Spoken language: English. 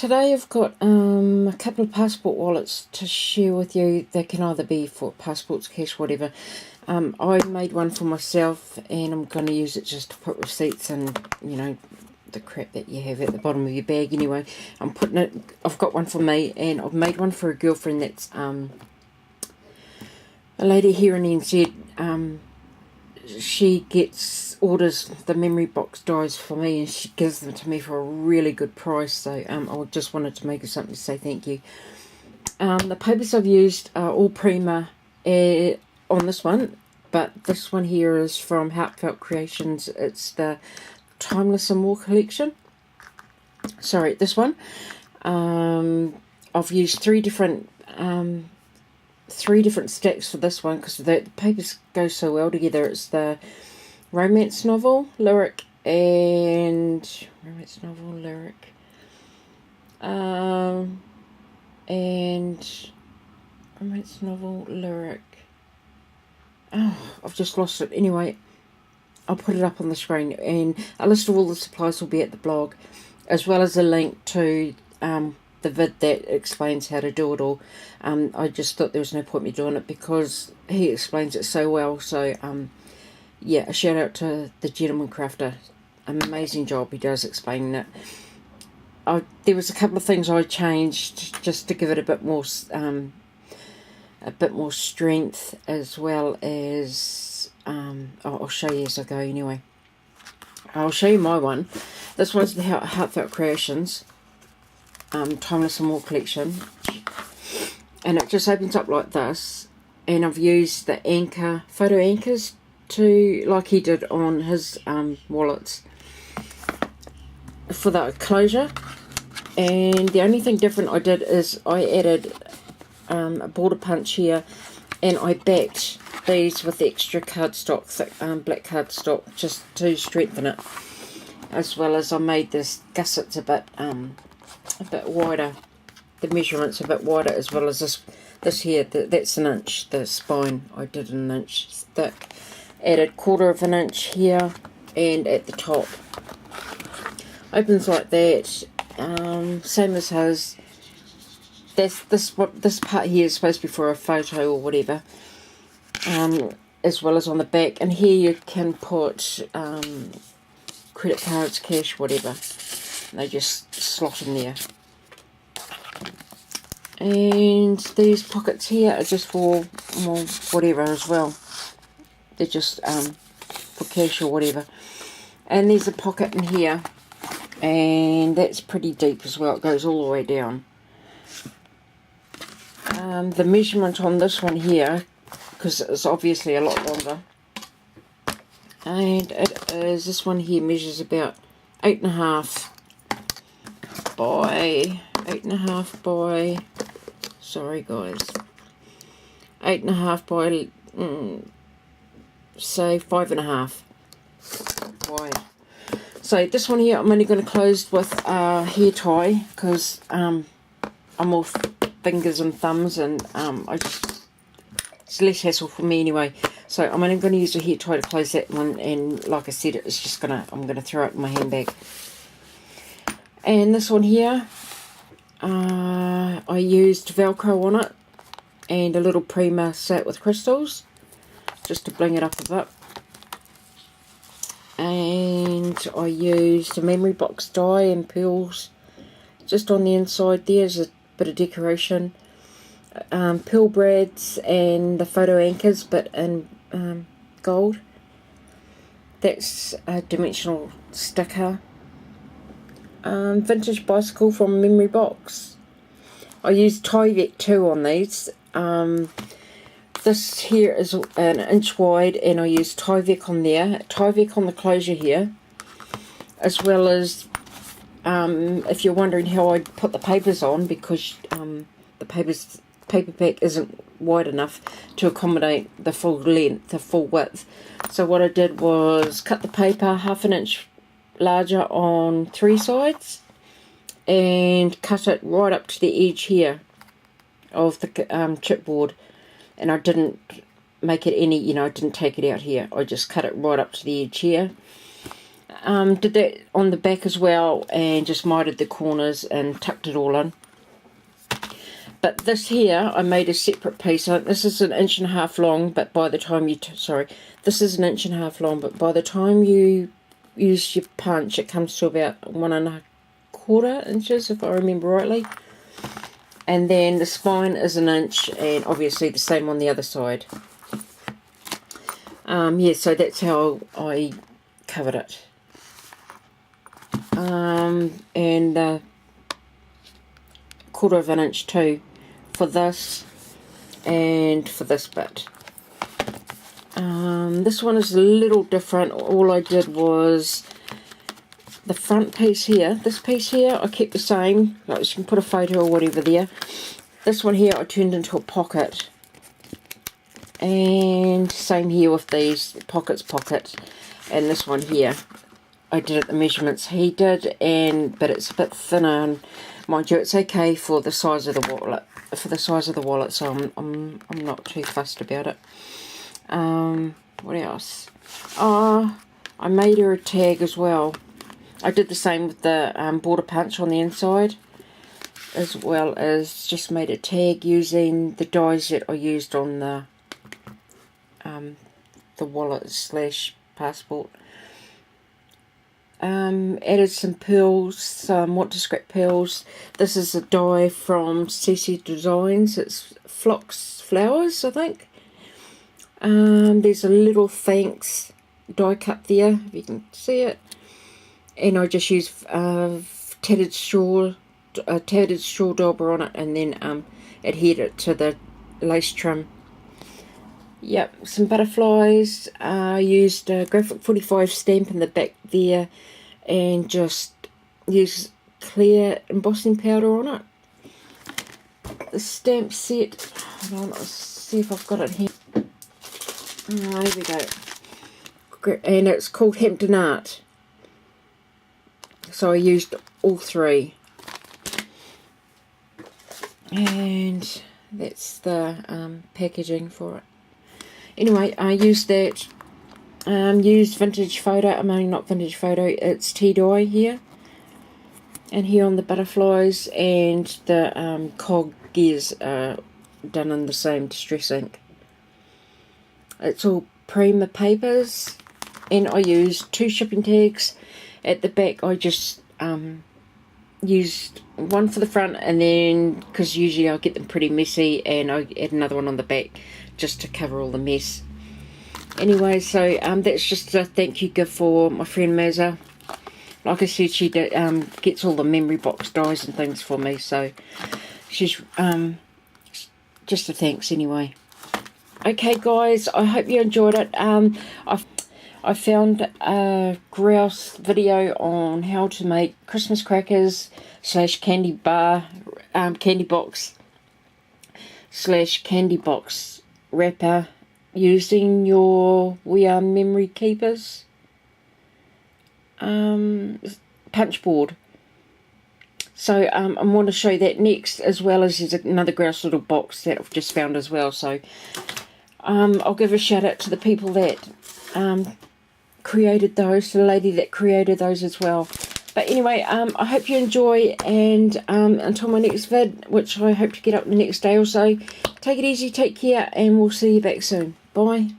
Today I've got a couple of passport wallets to share with you. They can either be for passports, cash, whatever. I made one for myself and I'm going to use it just to put receipts and, you know, the crap that you have at the bottom of your bag anyway. I've got one for me and I've made one for a girlfriend that's a lady here in NZ. She orders the memory box dies for me and she gives them to me for a really good price, so I just wanted to make her something to say thank you. The papers I've used are all Prima on this one, but this one here is from Heartfelt Creations. It's the Timeless and More collection. Sorry, this one. I've used three different stacks for this one because the papers go so well together. It's the romance novel, lyric, and oh, I've just lost it. Anyway, I'll put it up on the screen, and a list of all the supplies will be at the blog, as well as a link to the vid that explains how to do it all. I just thought there was no point me doing it because he explains it so well. So yeah, a shout out to the gentleman crafter. Amazing job he does explaining it. There was a couple of things I changed just to give it a bit more strength, as well as I'll show you as I go anyway. I'll show you my one. This one's the Heartfelt Creations Timeless and More collection, and it just opens up like this, and I've used the photo anchors to, like he did on his wallets, for the closure. And the only thing different I did is I added a border punch here, and I backed these with the extra cardstock, thick black cardstock, just to strengthen it, as well as I made this gussets a bit wider, the measurements a bit wider, as well as this here, that's an inch, the spine I did an inch thick, added 1/4 of an inch here, and at the top opens like that, same as his. This part here is supposed to be for a photo or whatever, as well as on the back, and here you can put credit cards, cash, whatever. They just slot in there. And these pockets here are just for more whatever as well. They're just for cash or whatever. And there's a pocket in here, and that's pretty deep as well. It goes all the way down. The measurement on this one here, because it's obviously a lot longer, and it is, this one here measures about 8.5 by 8.5 by, sorry guys, 8.5 by say 5.5 wide. So this one here I'm only going to close with a hair tie, because I'm all fingers and thumbs, and it's less hassle for me anyway. So I'm only going to use a hair tie to close that one, and like I said, it's just I'm going to throw it in my handbag. And this one here, I used Velcro on it and a little Prima set with crystals, just to bling it up a bit. And I used a memory box die and pearls just on the inside. There's a bit of decoration. Pearl brads and the photo anchors, but in gold. That's a dimensional sticker. Vintage bicycle from memory box. I used Tyvek too on these. This here is an inch wide, and I used Tyvek on there, Tyvek on the closure here, as well as if you're wondering how I put the papers on, because the paper pack isn't wide enough to accommodate the full length, the full width. So what I did was cut the paper 1/2 inch larger on 3 sides, and cut it right up to the edge here of the chipboard, and I didn't make it any, I didn't take it out here, I just cut it right up to the edge here. Did that on the back as well, and just mitered the corners and tucked it all in. But this here, I made a separate piece. This is 1.5 inches long, but by the time you... this is 1.5 inches long, but by the time you use your punch, it comes to about 1.25 inches, if I remember rightly. And then the spine is 1 inch, and obviously the same on the other side. Yeah, so that's how I covered it. And 1/4 inch too, for this and for this bit. This one is a little different. All I did was the front piece here, this piece here, I kept the same. Like, you can put a photo or whatever there. This one here I turned into a pocket. And same here with these, pocket. And this one here, I did it the measurements he did, but it's a bit thinner, and mind you, it's okay for the size of the wallet. So I'm not too fussed about it. What else? Oh, I made her a tag as well. I did the same with the border punch on the inside, as well as just made a tag using the dies that I used on the wallet / passport. Added some pearls, some want to scrap pearls. This is a die from CC Designs. It's Phlox Flowers, I think. There's a little thanks die cut there, if you can see it. And I just used tattered straw dauber on it, and then adhered it to the lace trim. Yep, some butterflies. I used a Graphic 45 stamp in the back there, and just used clear embossing powder on it. The stamp set, hold on, let's see if I've got it here. Oh, here we go. And it's called Hampton Art. So I used all three. And that's the packaging for it. Anyway, I used that. Used vintage photo. Not vintage photo. It's tea dye here, and here on the butterflies, and the cog gears are done in the same distress ink. It's all Prima papers, and I used 2 shipping tags. At the back, I just used one for the front, and then because usually I get them pretty messy, and I add another one on the back just to cover all the mess. Anyway, so that's just a thank you gift for my friend Mazza. Like I said, she gets all the memory box dies and things for me, so she's just a thanks anyway. Okay guys, I hope you enjoyed it. I found a grouse video on how to make Christmas crackers / candy bar, candy box / candy box wrapper using your We Are Memory Keepers punch board. So I want to show that next, as well as there's another grouse little box that I've just found as well. So I'll give a shout out to the people that created those, the lady that created those as well. But anyway, I hope you enjoy, and until my next vid, which I hope to get up the next day or so, take it easy, take care, and we'll see you back soon. Bye.